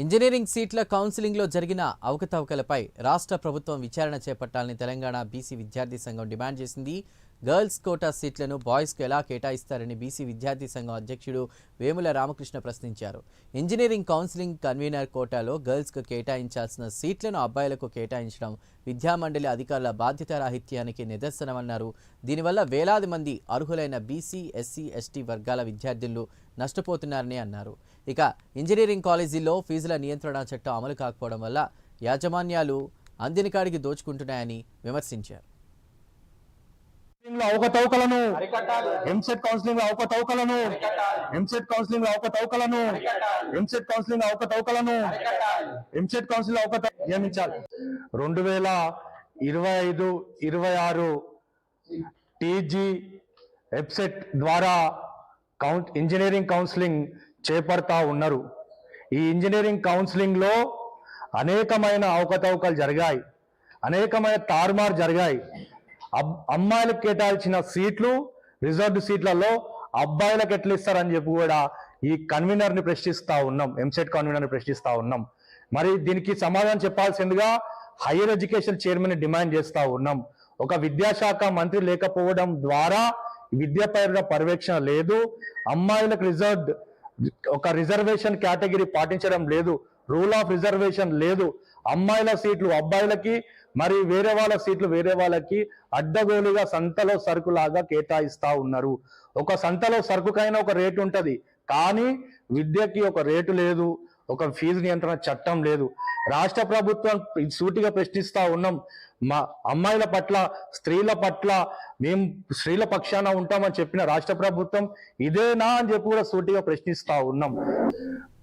Engineering సీట్ల కౌన్సిలింగ్లో జరిగిన అవకతవకలపై రాష్ట్ర ప్రభుత్వం విచారణ చేపట్టాలని తెలంగాణ బీసీ విద్యార్థి సంఘం డిమాండ్ చేసింది. గర్ల్స్ కోటా సీట్లను బాయ్స్కు ఎలా కేటాయిస్తారని బీసీ విద్యార్థి సంఘం అధ్యక్షుడు వేముల రామకృష్ణ ప్రశ్నించారు. ఇంజనీరింగ్ కౌన్సిలింగ్ కన్వీనర్ కోటాలో గర్ల్స్కు కేటాయించాల్సిన సీట్లను అబ్బాయిలకు కేటాయించడం విద్యామండలి అధికారుల బాధ్యతారాహిత్యానికి నిదర్శనమన్నారు. దీనివల్ల వేలాది మంది అర్హులైన బీసీ, ఎస్సీ, ఎస్టీ వర్గాల విద్యార్థులు నష్టపోతున్నారని అన్నారు. ఇక ఇంజనీరింగ్ కాలేజీల్లో ఫీజుల నియంత్రణ చట్టం అమలు కాకపోవడం వల్ల యాజమాన్యాలు అందినకాడికి దోచుకుంటున్నాయని విమర్శించారు. అవకతవకలను ఎంసెట్ కౌన్సిలింగ్ అవకతవకలను ఎంసెట్ కౌన్సిలింగ్ అవకతవకలను ఎంసెట్ కౌన్సిలింగ్ అవకతవకలను ఎంసెట్ కౌన్సిలింగ్ అవకతవకలను నియమించాలి. 2025-26 టీజీ వెబ్సైట్ ద్వారా ఇంజనీరింగ్ కౌన్సిలింగ్ చేపడతా ఉన్నారు. ఈ ఇంజనీరింగ్ కౌన్సిలింగ్ లో అనేకమైన అవకతవకలు జరిగాయి, అనేకమైన తారుమారు జరిగాయి. అమ్మాయిలకు కేటాయించిన సీట్లు రిజర్వ్డ్ సీట్లలో అబ్బాయిలకు ఎట్లా ఇస్తారని చెప్పి కూడా ఈ కన్వీనర్ ని ప్రశ్నిస్తా ఉన్నాం, ఎంసెట్ కన్వీనర్ ని ప్రశ్నిస్తా ఉన్నాం. మరి దీనికి సమాధానం చెప్పాల్సిందిగా హైయర్ ఎడ్యుకేషన్ చైర్మన్ ని డిమాండ్ చేస్తా ఉన్నాం. ఒక విద్యాశాఖ మంత్రి లేకపోవడం ద్వారా విద్యాపై పర్యవేక్షణ లేదు, అమ్మాయిలకు ఒక రిజర్వేషన్ కేటగిరీ పాటించడం లేదు, రూల్ ఆఫ్ రిజర్వేషన్ లేదు. అమ్మాయిల సీట్లు అబ్బాయిలకి, మరి వేరే వాళ్ళ సీట్లు వేరే వాళ్ళకి అడ్డగోలుగా సంతలో సరుకులాగా కేటాయిస్తా ఉన్నారు. ఒక సంతలో సరుకుకైనా ఒక రేటు ఉంటది, కానీ విద్యకి ఒక రేటు లేదు, ఒక ఫీజు నియంత్రణ చట్టం లేదు. రాష్ట్ర ప్రభుత్వం సూటిగా ప్రశ్నిస్తా ఉన్నాం. మా అమ్మాయిల పట్ల, స్త్రీల పట్ల మేము స్త్రీల పక్షాన ఉంటామని చెప్పిన రాష్ట్ర ప్రభుత్వం ఇదేనా అని చెప్పి కూడా సూటిగా ప్రశ్నిస్తా ఉన్నాం.